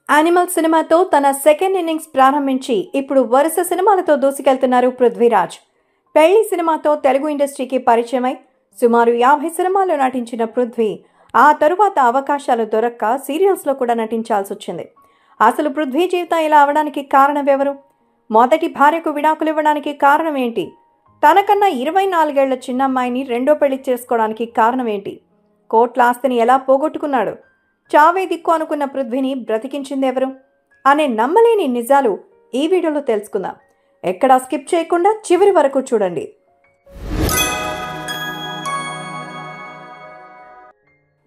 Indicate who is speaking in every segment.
Speaker 1: Animal సినిమాతో తన second innings ప్రారంభించి ఇప్పుడు వరుస సినిమాలతో దూసుకెళ్తున్నారు పృథ్వీరాజ్. పెళ్లి సినిమాతో తెలుగు ఇండస్ట్రీకి పరిచయమై సుమారు 50 సినిమాల్లో నటించిన పృథ్వీ ఆ తరువాత అవకాశాలు దొరక్క సీరియల్స్లో కూడా నటించాల్సి వచ్చింది. అసలు పృథ్వీ జీవితం ఇలా అవడానికి కారణం ఎవరు? మొదటి భార్యకు విడాకులు ఇవ్వడానికి కారణం ఏంటి? తనకన్నా 24 ఏళ్ల చిన్నమ్మాయిని రెండో పెళ్లి చేసుకోవడానికి కారణం ఏంటి? కోట్ల ఆస్తిని ఎలా పోగొట్టుకున్నాడు? చావే దిక్కు అనుకున్న పృథ్వీని బ్రతికించిందెవరు అనే నమ్మలేని నిజాలు ఈ వీడియోలో తెలుసుకుందాం. ఎక్కడా స్కిప్ చేయకుండా చివరి వరకు చూడండి.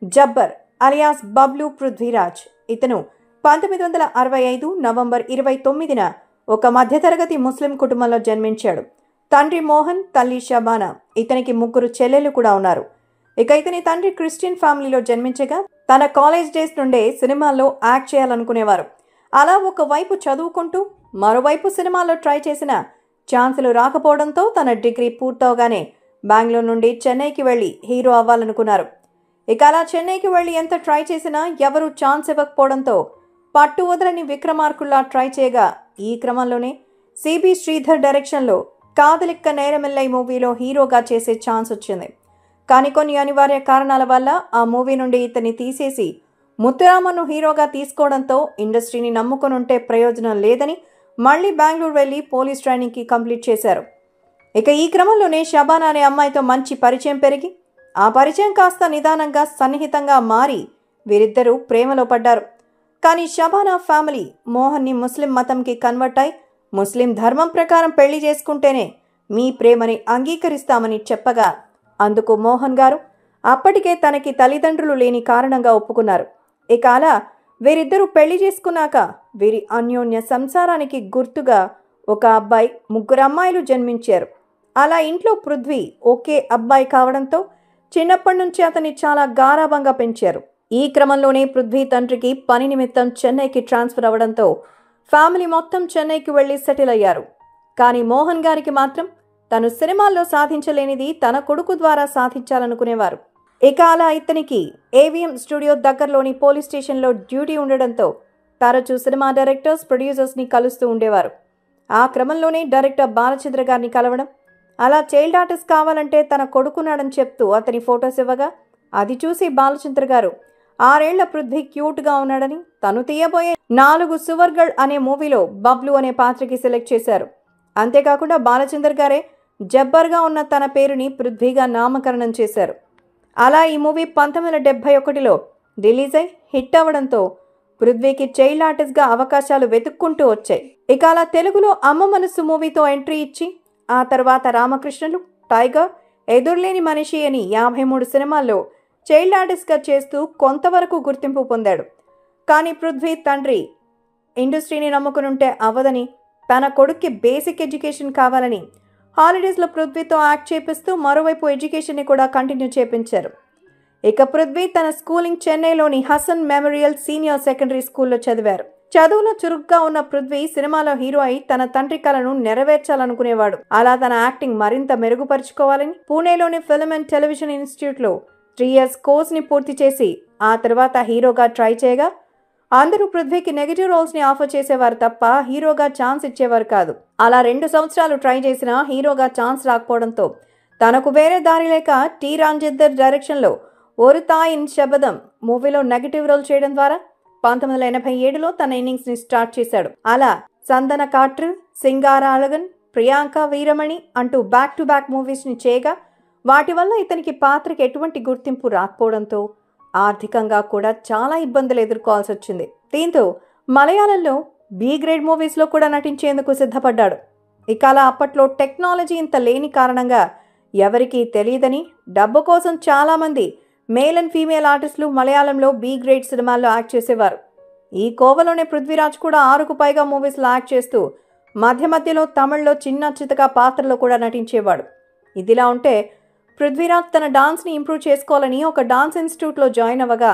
Speaker 1: జబ్బర్ అలియాస్ బబ్లు పృథ్వీరాజ్. ఇతను 1965 నవంబర్ 29న ఒక మధ్యతరగతి ముస్లిం కుటుంబంలో జన్మించాడు. తండ్రి మోహన్, తల్లి షబానా. ఇతనికి 3 చెల్లెలు కూడా ఉన్నారు. ఇక ఇతని తండ్రి క్రిస్టియన్ ఫ్యామిలీలో జన్మించగా తన కాలేజ్ డేస్ నుండే సినిమాల్లో యాక్ట్ చేయాలనుకునేవారు. అలా ఒకవైపు చదువుకుంటూ మరోవైపు సినిమాల్లో ట్రై చేసిన ఛాన్సులు రాకపోవడంతో తన డిగ్రీ పూర్తవగానే బెంగళూరు నుండి చెన్నైకి వెళ్లి హీరో అవ్వాలనుకున్నారు. ఇక అలా చెన్నైకి వెళ్లి ఎంత ట్రై చేసినా ఎవరూ ఛాన్స్ ఇవ్వకపోవడంతో పట్టు వదలని విక్రమార్కుల్లా ట్రై చేయగా ఈ క్రమంలోనే సిబి శ్రీధర్ డైరెక్షన్లో కాదలిక్క నేరమిల్లై మూవీలో హీరోగా చేసే ఛాన్స్ వచ్చింది. కానీ కొన్ని అనివార్య కారణాల వల్ల ఆ మూవీ నుండి ఇతన్ని తీసేసి ముత్తురామన్ను హీరోగా తీసుకోవడంతో ఇండస్ట్రీని నమ్ముకొని ఉంటే ప్రయోజనం లేదని మళ్లీ బెంగళూరు వెళ్లి పోలీస్ ట్రైనింగ్కి కంప్లీట్ చేశారు. ఇక ఈ క్రమంలోనే షబానా అనే అమ్మాయితో మంచి పరిచయం పెరిగి ఆ పరిచయం కాస్త నిదానంగా సన్నిహితంగా మారి వీరిద్దరూ ప్రేమలో పడ్డారు. కానీ షబానా ఫ్యామిలీ మోహన్ని ముస్లిం మతంకి కన్వర్ట్ అయి ముస్లిం ధర్మం ప్రకారం పెళ్లి చేసుకుంటేనే మీ ప్రేమని అంగీకరిస్తామని చెప్పగా అందుకు మోహన్ గారు అప్పటికే తనకి తల్లిదండ్రులు లేని కారణంగా ఒప్పుకున్నారు. ఇక అలా వీరిద్దరూ పెళ్లి చేసుకున్నాక వీరి అన్యోన్య సంసారానికి గుర్తుగా ఒక అబ్బాయి, 3 అమ్మాయిలు జన్మించారు. అలా ఇంట్లో పృథ్వీ ఒకే అబ్బాయి కావడంతో చిన్నప్పటి నుంచి అతన్ని చాలా గారాబంగా పెంచారు. ఈ క్రమంలోనే పృథ్వీ తండ్రికి పని నిమిత్తం చెన్నైకి ట్రాన్స్ఫర్ అవ్వడంతో ఫ్యామిలీ మొత్తం చెన్నైకి వెళ్లి సెటిల్ అయ్యారు. కానీ మోహన్ గారికి మాత్రం తను సినిమాల్లో సాధించలేనిది తన కొడుకు ద్వారా సాధించాలనుకునేవారు. ఇక అలా ఇతనికి ఏవిఎం స్టూడియో దగ్గరలోని పోలీస్ స్టేషన్లో డ్యూటీ ఉండడంతో తరచూ సినిమా డైరెక్టర్స్, ప్రొడ్యూసర్స్ని కలుస్తూ ఉండేవారు. ఆ క్రమంలోనే డైరెక్టర్ బాలచంద్ర గారిని కలవడం, అలా చైల్డ్ ఆర్టిస్ట్ కావాలంటే తన కొడుకున్నాడని చెప్తూ అతని ఫొటోస్ ఇవ్వగా అది చూసి బాలచంద్ర గారు 6 ఏళ్ల పృథ్వీ క్యూట్గా ఉన్నాడని తను తీయబోయే 4 సువర్గళ్ అనే మూవీలో బబ్లు అనే పాత్రకి సెలెక్ట్ చేశారు. అంతేకాకుండా బాలచంద్ర గారే జబ్బర్గా ఉన్న తన పేరుని పృథ్వీగా నామకరణం చేశారు. అలా ఈ మూవీ 1971లో రిలీజ్ అయి హిట్ అవ్వడంతో పృథ్వీకి చైల్డ్ ఆర్టిస్ట్గా అవకాశాలు వెతుక్కుంటూ వచ్చాయి. ఇక అలా తెలుగులో అమ్మ మనసు మూవీతో ఎంట్రీ ఇచ్చి ఆ తర్వాత రామకృష్ణులు, టైగర్, ఎదురులేని మనిషి అని 53 సినిమాల్లో చైల్డ్ ఆర్టిస్ట్గా చేస్తూ కొంతవరకు గుర్తింపు పొందాడు. కానీ పృథ్వీ తండ్రి ఇండస్ట్రీని నమ్ముకునుంటే అవ్వదని, తన కొడుక్కి బేసిక్ ఎడ్యుకేషన్ కావాలని హాలిడేస్లో పృథ్వీతో యాక్ట్ చేపిస్తూ మరోవైపు ఎడ్యుకేషన్ని కూడా కంటిన్యూ చేపించారు. ఇక పృథ్వీ తన స్కూలింగ్ చెన్నైలోని హసన్ మెమోరియల్ సీనియర్ సెకండరీ స్కూల్లో చదివారు. చదువులో చురుగ్గా ఉన్న పృథ్వీ సినిమాలో హీరో అయి తన తండ్రి కలను నెరవేర్చాలనుకునేవాడు. అలా తన యాక్టింగ్ మరింత మెరుగుపరుచుకోవాలని పూణేలోని ఫిల్మ్ అండ్ టెలివిజన్ ఇన్స్టిట్యూట్లో 3 years కోర్స్ని పూర్తి చేసి ఆ తర్వాత హీరోగా ట్రై చేయగా అందరూ పృథ్వీకి నెగిటివ్ రోల్స్ని ఆఫర్ చేసేవారు తప్ప హీరోగా ఛాన్స్ ఇచ్చేవారు కాదు. అలా 2 సంవత్సరాలు ట్రై చేసినా హీరోగా ఛాన్స్ రాకపోవడంతో తనకు వేరే దారి లేక టి రాంజిద్దర్ డైరెక్షన్లో ఒరు తాయిన్ శబదం మూవీలో నెగిటివ్ రోల్ చేయడం ద్వారా 1987లో తన ఇన్నింగ్స్ని స్టార్ట్ చేశాడు. అలా సందన కాట్రు, సింగార అళగన్, ప్రియాంక వీరమణి అంటూ బ్యాక్ టు బ్యాక్ మూవీస్ని చేయగా వాటి వల్ల ఇతనికి పాత్రకి ఎటువంటి గుర్తింపు రాకపోవడంతో ఆర్థికంగా కూడా చాలా ఇబ్బందులు ఎదుర్కోవాల్సి వచ్చింది. దీంతో మలయాళంలో బి గ్రేడ్ మూవీస్లో కూడా నటించేందుకు సిద్ధపడ్డాడు. ఇక అలా అప్పట్లో టెక్నాలజీ ఇంత లేని కారణంగా ఎవరికీ తెలియదని డబ్బు కోసం చాలామంది మేల్ అండ్ ఫీమేల్ ఆర్టిస్టులు మలయాళంలో బి గ్రేడ్ సినిమాల్లో యాక్ట్ చేసేవారు. ఈ కోవలోనే పృథ్వీరాజ్ కూడా 6కు పైగా మూవీస్లో యాక్ట్ చేస్తూ మధ్య మధ్యలో తమిళ్లో చిన్న చితక పాత్రలో కూడా నటించేవాడు. ఇదిలా ఉంటే పృథ్వీరాజ్ తన డాన్స్ని ఇంప్రూవ్ చేసుకోవాలని ఒక డాన్స్ ఇన్స్టిట్యూట్లో జాయిన్ అవ్వగా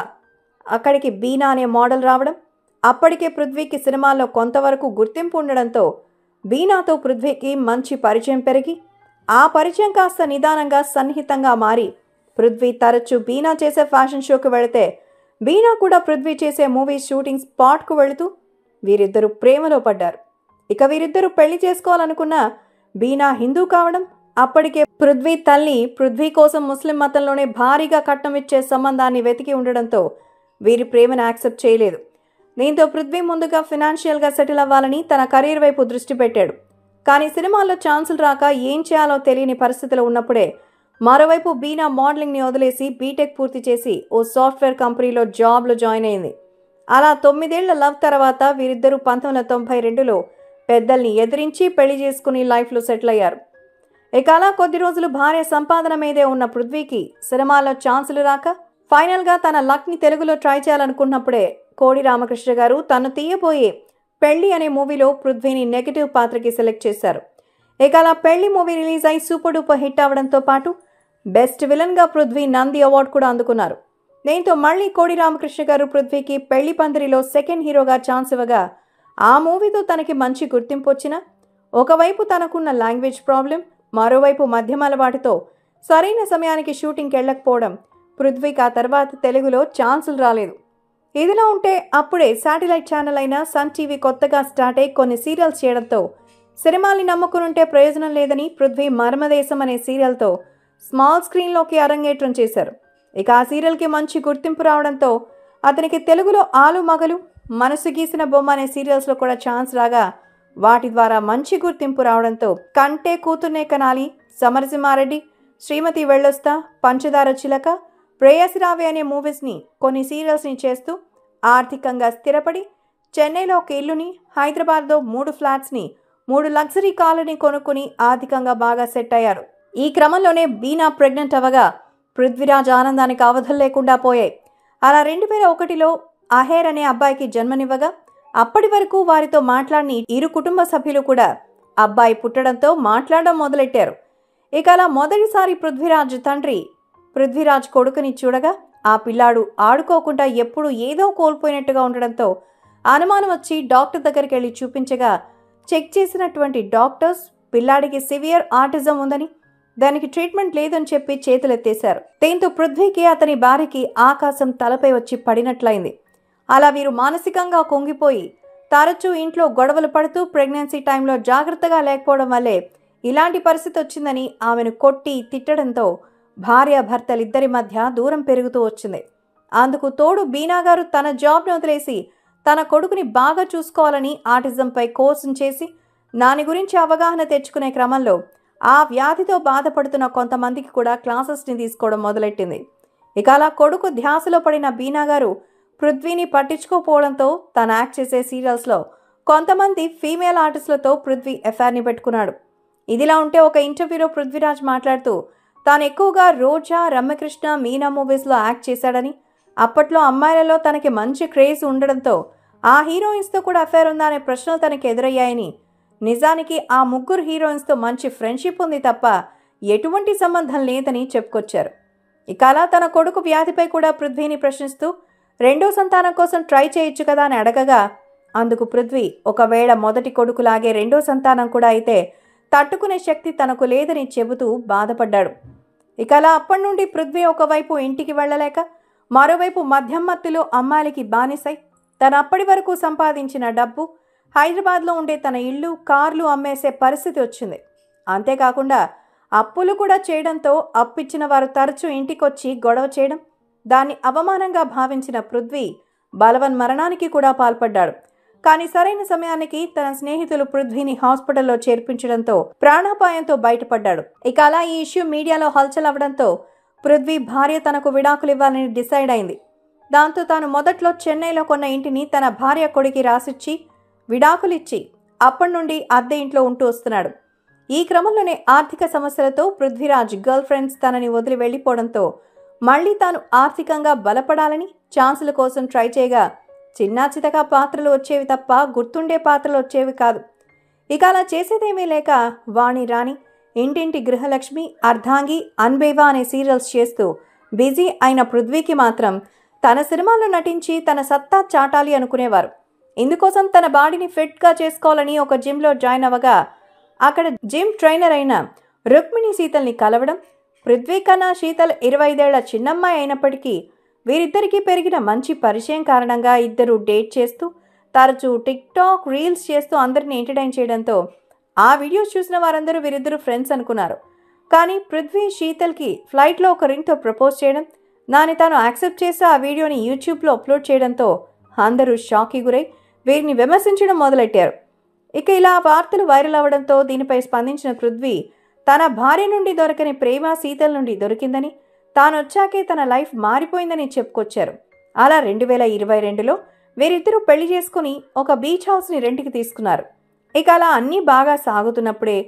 Speaker 1: అక్కడికి బీనా అనే మోడల్ రావడం, అప్పటికే పృథ్వీకి సినిమాల్లో కొంతవరకు గుర్తింపు ఉండడంతో బీనాతో పృథ్వీకి మంచి పరిచయం పెరిగి ఆ పరిచయం కాస్త నిదానంగా సన్నిహితంగా మారి పృథ్వీ తరచూ బీనా చేసే ఫ్యాషన్ షోకి వెళితే బీనా కూడా పృథ్వీ చేసే మూవీ షూటింగ్ స్పాట్కు వెళుతూ వీరిద్దరూ ప్రేమలో పడ్డారు. ఇక వీరిద్దరూ పెళ్లి చేసుకోవాలనుకున్న బీనా హిందూ కావడం, అప్పటికే పృథ్వీ తల్లి పృథ్వీ కోసం ముస్లిం మతంలోనే భారీగా కట్నం ఇచ్చే సంబంధాన్ని వెతికి ఉండడంతో వీరి ప్రేమను యాక్సెప్ట్ చేయలేదు. దీంతో పృథ్వీ ముందుగా ఫినాన్షియల్గా సెటిల్ అవ్వాలని తన కెరీర్ వైపు దృష్టి పెట్టాడు. కానీ సినిమాల్లో ఛాన్సులు రాక ఏం చేయాలో తెలియని పరిస్థితిలో ఉన్నప్పుడే మరోవైపు బీనా మోడలింగ్ని వదిలేసి బీటెక్ పూర్తి చేసి ఓ సాఫ్ట్వేర్ కంపెనీలో జాబ్లో జాయిన్ అయింది. అలా 9 ఏళ్ల లవ్ తర్వాత వీరిద్దరూ 1992లో పెద్దల్ని ఎదిరించి పెళ్లి చేసుకుని లైఫ్లో సెటిల్ అయ్యారు. ఇక అలా కొద్ది రోజులు భార్య సంపాదన మీదే ఉన్న పృథ్వీకి సినిమాల్లో ఛాన్సులు రాక ఫైనల్గా తన లక్ని తెలుగులో ట్రై చేయాలనుకున్నప్పుడే కోడి రామకృష్ణ గారు తను తీయబోయే పెళ్లి అనే మూవీలో పృథ్వీని నెగటివ్ పాత్రకి సెలెక్ట్ చేశారు. ఇక అలా పెళ్లి మూవీ రిలీజ్ అయి సూపర్ డూపర్ హిట్ అవడంతో పాటు బెస్ట్ విలన్గా పృథ్వీ నంది అవార్డు కూడా అందుకున్నారు. దీంతో మళ్ళీ కోడి రామకృష్ణ గారు పృథ్వీకి పెళ్లి పందిరిలో సెకండ్ హీరోగా ఛాన్స్ ఇవ్వగా ఆ మూవీతో తనకి మంచి గుర్తింపు వచ్చినా ఒకవైపు తనకున్న లాంగ్వేజ్ ప్రాబ్లం, మరోవైపు మద్యం అలవాటుతో సరైన సమయానికి షూటింగ్కి వెళ్ళకపోవడం పృథ్వీకి ఆ తర్వాత తెలుగులో ఛాన్సులు రాలేదు. ఇదిలా ఉంటే అప్పుడే శాటిలైట్ ఛానల్ అయిన సన్ టీవీ కొత్తగా స్టార్ట్ అయి కొన్ని సీరియల్స్ చేయడంతో సినిమాల్ని నమ్ముకునుంటే ప్రయోజనం లేదని పృథ్వీ మర్మదేశం అనే సీరియల్తో స్మాల్ స్క్రీన్లోకి అరంగేట్రం చేశారు. ఇక ఆ సీరియల్కి మంచి గుర్తింపు రావడంతో అతనికి తెలుగులో ఆలు మగలు, మనసు గీసిన బొమ్మ అనే సీరియల్స్లో కూడా ఛాన్స్ రాగా వాటి ద్వారా మంచి గుర్తింపు రావడంతో కంటే కూతుర్నే కనాలి, సమరసింహారెడ్డి, శ్రీమతి వెళ్ళొస్తా, పంచదార చిలక, ప్రేయసి రావే అనే మూవీస్ని కొన్ని సీరియల్స్ని చేస్తూ ఆర్థికంగా స్థిరపడి చెన్నైలో ఒక ఇల్లుని, హైదరాబాద్లో 3 ఫ్లాట్స్ని, 3 లగ్జరీ కార్లని కొనుక్కుని ఆర్థికంగా బాగా సెట్ అయ్యారు. ఈ క్రమంలోనే బీనా ప్రెగ్నెంట్ అవ్వగా పృథ్వీరాజ్ ఆనందానికి అవధులు లేకుండా పోయాయి. అలా 2001లో అహేర్ అనే అబ్బాయికి జన్మనివ్వగా అప్పటి వరకు వారితో మాట్లాడిన ఇరు కుటుంబ సభ్యులు కూడా అబ్బాయి పుట్టడంతో మాట్లాడడం మొదలెట్టారు. ఇక అలా మొదటిసారి పృథ్వీరాజ్ తండ్రి పృథ్వీరాజ్ కొడుకుని చూడగా ఆ పిల్లాడు ఆడుకోకుండా ఎప్పుడూ ఏదో కోల్పోయినట్టుగా ఉండడంతో అనుమానం వచ్చి డాక్టర్ దగ్గరికి వెళ్ళి చూపించగా చెక్ చేసినటువంటి డాక్టర్స్ పిల్లాడికి సివియర్ ఆటిజం ఉందని, దానికి ట్రీట్మెంట్ లేదని చెప్పి చేతులెత్తేశారు. దీంతో పృథ్వీకి అతని భార్యకి ఆకాశం తలపై వచ్చి పడినట్లయింది. అలా వీరు మానసికంగా కుంగిపోయి తరచూ ఇంట్లో గొడవలు పడుతూ ప్రెగ్నెన్సీ టైంలో జాగ్రత్తగా లేకపోవడం వల్లే ఇలాంటి పరిస్థితి వచ్చిందని ఆమెను కొట్టి తిట్టడంతో భార్యాభర్తలిద్దరి మధ్య దూరం పెరుగుతూ వచ్చింది. అందుకు తోడు బీనా గారు తన జాబ్ను వదిలేసి తన కొడుకుని బాగా చూసుకోవాలని ఆటిజంపై కోర్సును చేసి దాని గురించి అవగాహన తెచ్చుకునే క్రమంలో ఆ వ్యాధితో బాధపడుతున్న కొంతమందికి కూడా క్లాసెస్ని తీసుకోవడం మొదలెట్టింది. ఇక అలా కొడుకు ధ్యాసలో పడిన బీనా గారు పృథ్వీని పట్టించుకోపోవడంతో తను యాక్ట్ చేసే సీరియల్స్లో కొంతమంది ఫీమేల్ ఆర్టిస్టులతో పృథ్వీ ఎఫ్ఐఆర్ని పెట్టుకున్నాడు. ఇదిలా ఉంటే ఒక ఇంటర్వ్యూలో పృథ్వీరాజ్ మాట్లాడుతూ తాను ఎక్కువగా రోజా, రమ్యకృష్ణ, మీనా మూవీస్లో యాక్ట్ చేశాడని, అప్పట్లో అమ్మాయిలలో తనకి మంచి క్రేజ్ ఉండడంతో ఆ హీరోయిన్స్తో కూడా అఫైర్ ఉందా అనే ప్రశ్నలు తనకి ఎదురయ్యాయని, నిజానికి ఆ 3 హీరోయిన్స్తో మంచి ఫ్రెండ్షిప్ ఉంది తప్ప ఎటువంటి సంబంధం లేదని చెప్పుకొచ్చారు. ఇక అలా తన కొడుకు వ్యాధిపై కూడా పృథ్వీని ప్రశ్నిస్తూ 2వ సంతానం కోసం ట్రై చేయొచ్చు కదా అని అడగగా అందుకు పృథ్వీ ఒకవేళ మొదటి కొడుకులాగే 2వ సంతానం కూడా అయితే తట్టుకునే శక్తి తనకు లేదని చెబుతూ బాధపడ్డాడు. ఇక అలా అప్పటి నుండి పృథ్వీ ఒకవైపు ఇంటికి వెళ్ళలేక మరోవైపు మద్యం మత్తులో అమ్మాయిలకి బానిసై తను అప్పటి వరకు సంపాదించిన డబ్బు, హైదరాబాద్లో ఉండే తన ఇల్లు, కార్లు అమ్మేసే పరిస్థితి వచ్చింది. అంతేకాకుండా అప్పులు కూడా చేయడంతో అప్పిచ్చిన వారు తరచూ ఇంటికొచ్చి గొడవ చేయడం, దాన్ని అవమానంగా భావించిన పృథ్వీ బలవన్మరణానికి కూడా పాల్పడ్డాడు. కానీ సరైన సమయానికి తన స్నేహితులు పృథ్వీని హాస్పిటల్లో చేర్పించడంతో ప్రాణాపాయంతో బయటపడ్డాడు. ఇక అలా ఈ ఇష్యూ మీడియాలో హల్చల్ అవ్వడంతో పృథ్వీ భార్య తనకు విడాకులు ఇవ్వాలని డిసైడ్ అయింది. దాంతో తాను మొదట్లో చెన్నైలో కొన్న ఇంటిని తన భార్య కొడుకి రాసిచ్చి విడాకులిచ్చి అప్పటి నుండి అద్దె ఇంట్లో ఉంటూ వస్తున్నాడు. ఈ క్రమంలోనే ఆర్థిక సమస్యలతో పృథ్వీరాజ్ గర్ల్ ఫ్రెండ్స్ తనని వదిలి వెళ్లిపోవడంతో మళ్లీ తాను ఆర్థికంగా బలపడాలని ఛాన్సుల కోసం ట్రై చేయగా చిన్నా చితకా పాత్రలు వచ్చేవి తప్ప గుర్తుండే పాత్రలు వచ్చేవి కాదు. ఇక అలా చేసేదేమీ లేక వాణి రాణి, ఇంటింటి గృహలక్ష్మి, అర్ధాంగి, అన్బేవా అనే సీరియల్స్ చేస్తూ బిజీ అయిన పృథ్వీకి మాత్రం తన సినిమాల్లో నటించి తన సత్తా చాటాలి అనుకునేవారు. ఇందుకోసం తన బాడీని ఫిట్గా చేసుకోవాలని ఒక జిమ్లో జాయిన్ అవ్వగా అక్కడ జిమ్ ట్రైనర్ అయిన రుక్మిణి శీతల్ని కలవడం, పృథ్వీ కన్నా శీతల్ 25 ఏళ్ల చిన్నమ్మాయి అయినప్పటికీ వీరిద్దరికీ పెరిగిన మంచి పరిచయం కారణంగా ఇద్దరు డేట్ చేస్తూ తరచూ టిక్టాక్ రీల్స్ చేస్తూ అందరిని ఎంటర్టైన్ చేయడంతో ఆ వీడియోస్ చూసిన వారందరూ వీరిద్దరు ఫ్రెండ్స్ అనుకున్నారు. కానీ పృథ్వీ శీతల్కి ఫ్లైట్లో ఒక రింగ్తో ప్రపోజ్ చేయడం, దాన్ని తాను యాక్సెప్ట్ చేసి ఆ వీడియోని యూట్యూబ్లో అప్లోడ్ చేయడంతో అందరూ షాక్కి గురై వీరిని విమర్శించడం మొదలెట్టారు. ఇక ఇలా వార్తలు వైరల్ అవ్వడంతో దీనిపై స్పందించిన పృథ్వీ తన భార్య నుండి దొరకని ప్రేమ శీతల్ నుండి దొరికిందని, తానొచ్చాకే తన లైఫ్ మారిపోయిందని చెప్పుకొచ్చారు. అలా 2022లో వీరిద్దరూ పెళ్లి చేసుకుని ఒక బీచ్ హౌస్ని రెంట్కి తీసుకున్నారు. ఇక అలా అన్నీ బాగా సాగుతున్నప్పుడే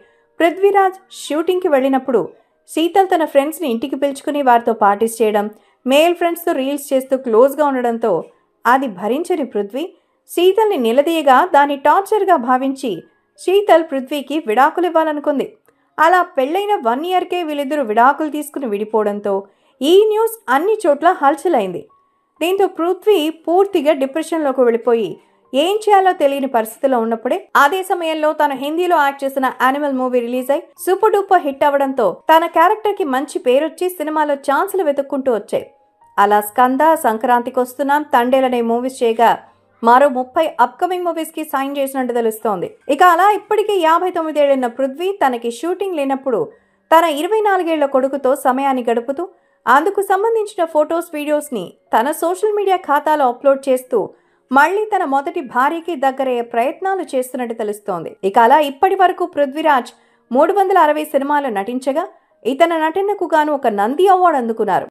Speaker 1: పృథ్వీరాజ్ షూటింగ్కి వెళ్ళినప్పుడు శీతల్ తన ఫ్రెండ్స్ని ఇంటికి పిలుచుకుని వారితో పార్టీస్ చేయడం, మేల్ ఫ్రెండ్స్తో రీల్స్ చేస్తూ క్లోజ్గా ఉండడంతో అది భరించని పృథ్వీ శీతల్ని నిలదీయగా దాన్ని టార్చర్గా భావించి శీతల్ పృథ్వీకి విడాకులు ఇవ్వాలనుకుంది. అలా పెళ్లైన 1 ఇయర్కే వీళ్ళిద్దరూ విడాకులు తీసుకుని విడిపోవడంతో ఈ న్యూస్ అన్ని చోట్ల హల్చలైంది. దీంతో పృథ్వీ పూర్తిగా డిప్రెషన్లోకి వెళ్ళిపోయి ఏం చేయాలో తెలియని పరిస్థితిలో ఉన్నప్పుడే అదే సమయంలో తను హిందీలో యాక్ట్ చేసిన యానిమల్ మూవీ రిలీజ్ అయి సూపర్ డూపర్ హిట్ అవ్వడంతో తన క్యారెక్టర్కి మంచి పేరొచ్చి సినిమాలో ఛాన్సులు వెతుక్కుంటూ వచ్చాయి. అలా స్కంద, సంక్రాంతికి వస్తున్నాం, తండేలనే మూవీస్ చేయగా మరో 30 అప్కమింగ్ మూవీస్ కి సైన్ చేసినట్టు తెలుస్తోంది. ఇక అలా ఇప్పటికే 59 ఏళ్లున్న పృథ్వీ తనకి షూటింగ్ లేనప్పుడు తన 24 ఏళ్ల కొడుకుతో సమయాన్ని గడుపుతూ అందుకు సంబంధించిన ఫొటోస్, వీడియోస్ని తన సోషల్ మీడియా ఖాతాలో అప్లోడ్ చేస్తూ మళ్లీ తన మొదటి భార్యకి దగ్గరయ్యే ప్రయత్నాలు చేస్తున్నట్టు తెలుస్తోంది. ఇక అలా ఇప్పటి వరకు పృథ్వీరాజ్ 360 సినిమాలు నటించగా ఇతని నటనకు గాను ఒక నంది అవార్డు అందుకున్నారు.